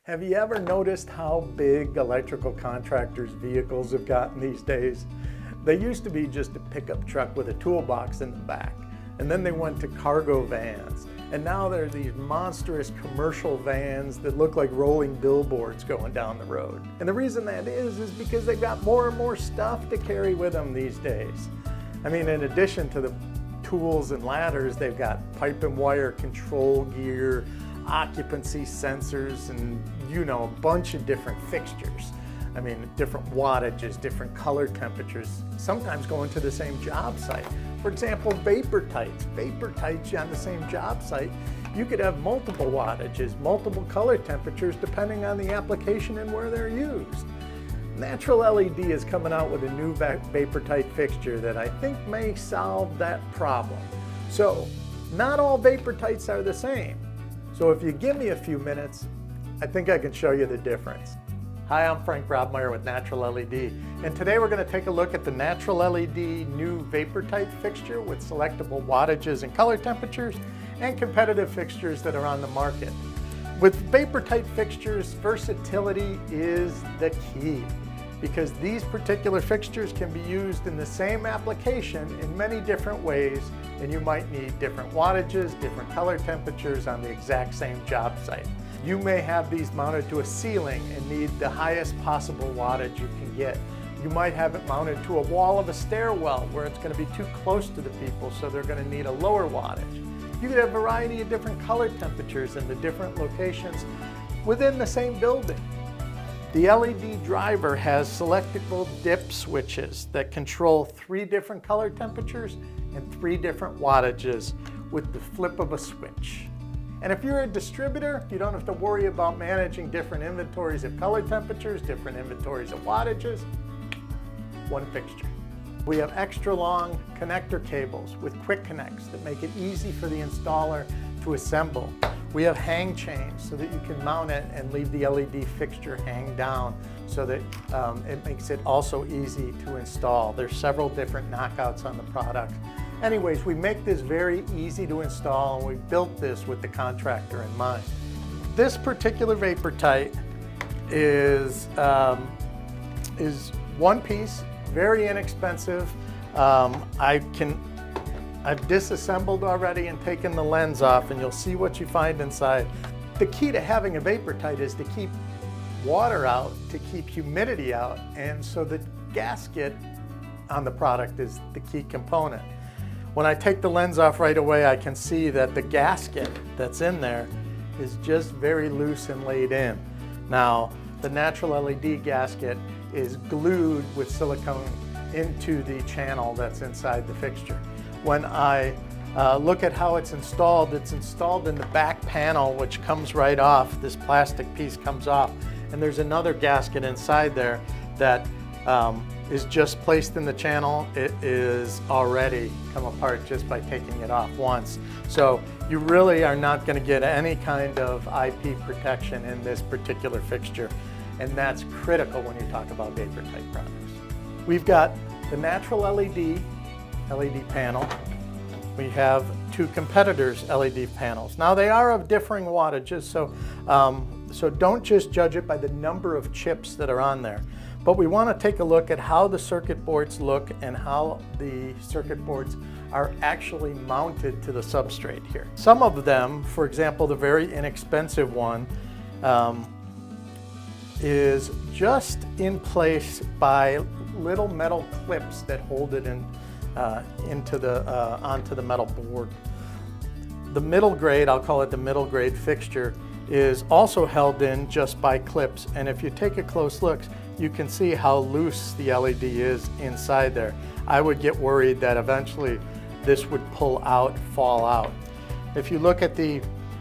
Have you ever noticed how big electrical contractors' vehicles have gotten these days? They used to be just a pickup truck with a toolbox in the back, and then they went to cargo vans, and now there are these monstrous commercial vans that look like rolling billboards going down the road. And the reason that is because they've got more and more stuff to carry with them these days. I mean, in addition to the tools and ladders, they've got pipe and wire control gear, occupancy sensors, and a bunch of different fixtures. I mean, different wattages, different color temperatures, sometimes going to the same job site. For example, vapor tights. Vapor tights on the same job site, you could have multiple wattages, multiple color temperatures, depending on the application and where they're used. Natural LED is coming out with a new vapor tight fixture that I think may solve that problem. So, not all vapor tights are the same. So if you give me a few minutes, I think I can show you the difference. Hi, I'm Frank Robmeyer with Natural LED, and today we're going to take a look at the Natural LED new vapor tight fixture with selectable wattages and color temperatures and competitive fixtures that are on the market. With vapor tight fixtures, versatility is the key, because these particular fixtures can be used in the same application in many different ways, and you might need different wattages, different color temperatures on the exact same job site. You may have these mounted to a ceiling and need the highest possible wattage you can get. You might have it mounted to a wall of a stairwell where it's going to be too close to the people, so they're going to need a lower wattage. You could have a variety of different color temperatures in the different locations within the same building. The LED driver has selectable dip switches that control 3 different color temperatures and 3 different wattages with the flip of a switch. And if you're a distributor, you don't have to worry about managing different inventories of color temperatures, different inventories of wattages. One fixture. We have extra long connector cables with quick connects that make it easy for the installer to assemble. We have hang chains so that you can mount it and leave the LED fixture hang down so that it makes it also easy to install. There's several different knockouts on the product. Anyways, we make this very easy to install, and we built this with the contractor in mind. This particular vapor tight is one piece, very inexpensive. I've disassembled already and taken the lens off, and you'll see what you find inside. The key to having a vapor tight is to keep water out, to keep humidity out, and so the gasket on the product is the key component. When I take the lens off right away, I can see that the gasket that's in there is just very loose and laid in. Now, the natural LED gasket is glued with silicone into the channel that's inside the fixture. When I look at how it's installed in the back panel, which comes right off. This plastic piece comes off, and there's another gasket inside there that is just placed in the channel. It is already come apart just by taking it off once. So you really are not going to get any kind of IP protection in this particular fixture, and that's critical when you talk about vapor tight products. We've got the natural LED panel. We have 2 competitors' LED panels. Now they are of differing wattages, so don't just judge it by the number of chips that are on there. But we want to take a look at how the circuit boards look and how the circuit boards are actually mounted to the substrate here. Some of them, for example, the very inexpensive one, is just in place by little metal clips that hold it in, onto the metal board. The middle grade, I'll call it the middle grade fixture, is also held in just by clips, and if you take a close look, you can see how loose the LED is inside there. I would get worried that eventually this would pull out, fall out. If you look at the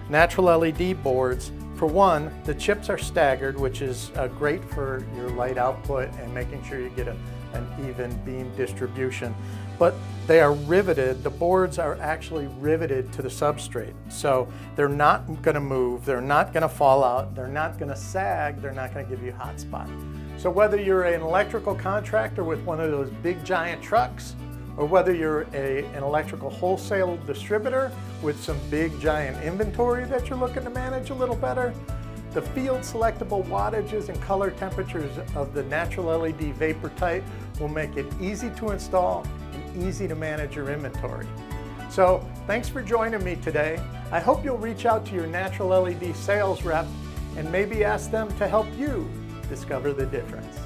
natural LED boards, for one, the chips are staggered, which is great for your light output and making sure you get an even beam distribution. But they are riveted, the boards are actually riveted to the substrate. So they're not gonna move, they're not gonna fall out, they're not gonna sag, they're not gonna give you hot spot. So whether you're an electrical contractor with one of those big giant trucks, or whether you're an electrical wholesale distributor with some big giant inventory that you're looking to manage a little better, The field selectable wattages and color temperatures of the natural LED vapor type will make it easy to install and easy to manage your inventory. So thanks for joining me today. I hope you'll reach out to your natural LED sales rep and maybe ask them to help you discover the difference.